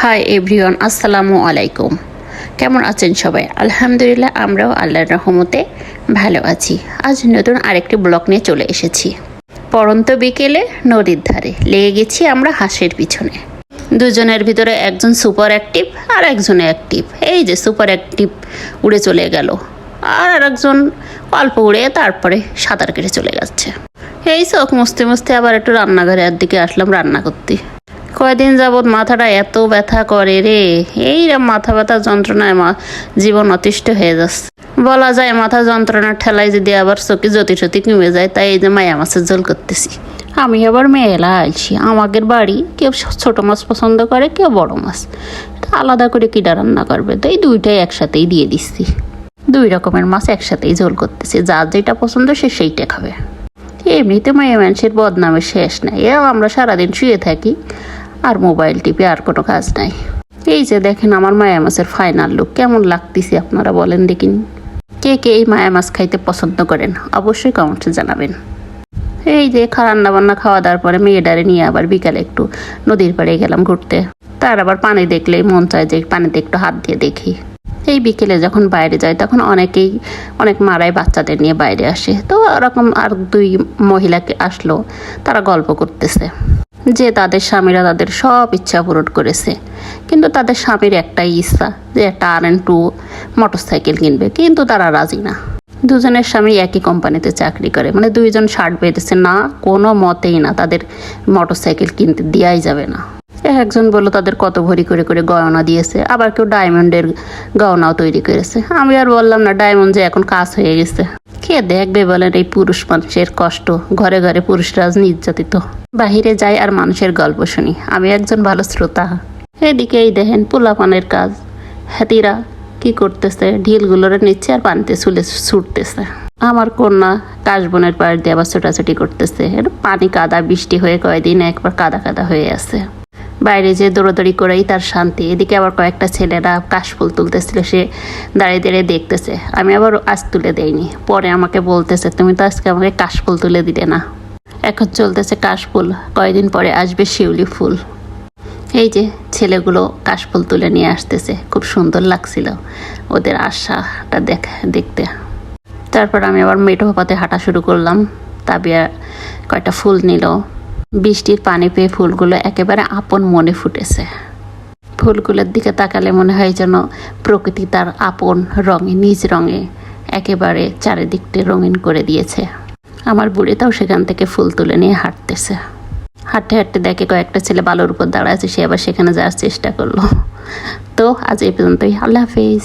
Hi everyone, আসসালামু আলাইকুম। কেমন আছেন সবাই? আলহামদুলিল্লাহ, আমরাও আল্লাহর রহমতে ভালো আছি। আজ নতুন আরেকটি ব্লগ নিয়ে চলে এসেছি। পড়ন্ত বিকেলে নদীর ধারে লেগে গেছি আমরা হাঁসের পিছনে। দুজনের ভিতরে একজন সুপার অ্যাক্টিভ আর একজনে অ্যাক্টিভ। এই যে সুপার অ্যাক্টিভ উড়ে চলে গেল, আর একজন অল্প উড়ে তারপরে সাঁতার কেটে চলে যাচ্ছে। এই চোখ মুছতে মুছতে আবার একটু রান্নাঘরের দিকে আসলাম রান্না করতে। কয়দিন যাবৎ মাথাটা এত ব্যথা করে রে, এই মাথা ব্যথা যন্ত্রণায় জীবন অতিষ্ঠ হয়ে যাচ্ছে। বলা যায় মাথা যন্ত্রণার ঠেলায় যদি আবার চোখে জ্যোতি সতি কমে যায়, তাই এই যে মায়া মাছের ঝোল করতেছি। আমি আবার মেয়েলা আইছি, আমাদের বাড়ি কেউ ছোট মাছ পছন্দ করে, কেউ বড় মাছ। আলাদা করে কিটা রান্না করবে, তো এই দুইটাই একসাথেই দিয়ে দিচ্ছি। দুই রকমের মাছ একসাথেই ঝোল করতেছি, যার যেটা পছন্দ সে সেইটা খাবে। এমনিতে মায়া মানুষের বদনামের শেষ নাই। আমরা সারাদিন শুয়ে থাকি আর মোবাইল টিপে, আর কোনো কাজ নাই। এই যে দেখেন আমার মায়া মাছের ফাইনাল লুক, কেমন লাগতেছে আপনারা বলেন দেখিনি। কে কে এই মায়া মাছ খাইতে পছন্দ করেন অবশ্যই কমেন্টে জানাবেন। এই যে রান্না বান্না খাওয়া দাওয়ার পরে মেয়েটারে নিয়ে আবার বিকালে একটু নদীর পাড়ে গেলাম ঘুরতে। তার আবার পানি দেখলেই মন চায় যে পানিতে একটু হাত দিয়ে দেখি। এই বিকেলে যখন বাইরে যায় তখন অনেক মারাই বাচ্চাদের নিয়ে বাইরে আসে। তো ওরকম আর দুই মহিলাকে আসলো, তারা গল্প করতেছে যে তাদের স্বামীরা তাদের সব ইচ্ছা পূরণ করেছে, কিন্তু তাদের স্বামীর একটাই ইচ্ছা যে একটা R1 মোটরসাইকেল কিনবে, কিন্তু তারা রাজি না। দুজনের স্বামী একই কোম্পানিতে চাকরি করে, মানে দুইজন শার্ট বেঁধেছে না, কোনো মতেই না, তাদের মোটরসাইকেল কিনতে দেওয়াই যাবে না। একজন বললো তাদের কত ভরি করে করে গয়না দিয়েছে, আবার কেউ ডায়মন্ডের গয়নাও তৈরি করেছে। আমি আর বললাম না, ডায়মন্ড যে এখন কাজ হয়ে গেছে। কে দেখবে বলেন এই পুরুষ মানুষের কষ্ট? ঘরে ঘরে পুরুষরা নির্যাতিত। বাহিরে যাই আর মানুষের গল্প শুনি, আমি একজন ভালো শ্রোতা। এদিকে এই দেখেন পোলাপানের কাজ, হাতিরা কি করতেছে, ঢিলগুলোরে নিচ্ছে আর পানিতে ছুটতেছে। আমার কন্যা কাশবনের পাড় দিয়ে আবার ছোটাছুটি করতেছে। পানি কাদা, বৃষ্টি হয়ে কয়েকদিন একবার কাদা কাদা হয়ে আছে। বাইরে যে দৌড়াদৌড়ি করেই তার শান্তি। এদিকে আবার কয়েকটা ছেলেরা কাশফুল তুলতেছিল, সে দাঁড়িয়ে দাঁড়িয়ে দেখতেছে। আমি আবার আজ তুলে দেইনি, পরে আমাকে বলতেছে তুমি তো আজকে আমাকে কাশফুল তুলে দিলে না। এখন চলতেছে কাশফুল, কয়েকদিন পরে আসবে শিউলি ফুল। এই যে ছেলেগুলো কাশফুল তুলে নিয়ে আসতেছে, খুব সুন্দর লাগছিল ওদের আশাটা দেখতে। তারপর আমি আবার মেঠো পাতে হাঁটা শুরু করলাম। তাবিয়া কয়টা ফুল নিল। বৃষ্টির পানি পেয়ে ফুলগুলো একেবারে আপন মনে ফুটেছে। ফুলগুলোর দিকে তাকালে মনে হয় যেন প্রকৃতি তার আপন রঙে, নিজ রঙে একেবারে চারিদিকটা রঙিন করে দিয়েছে। আমার বুড়িটাও সেখান থেকে ফুল তুলে নিয়ে হাঁটতেছে। হাঁটতে হাঁটতে দেখে কয়েকটা ছেলে বালুর উপর দাঁড়ায় আছে, সে আবার সেখানে যাওয়ার চেষ্টা করলো। তো আজ এই পর্যন্তই, আল্লাহ হাফেজ।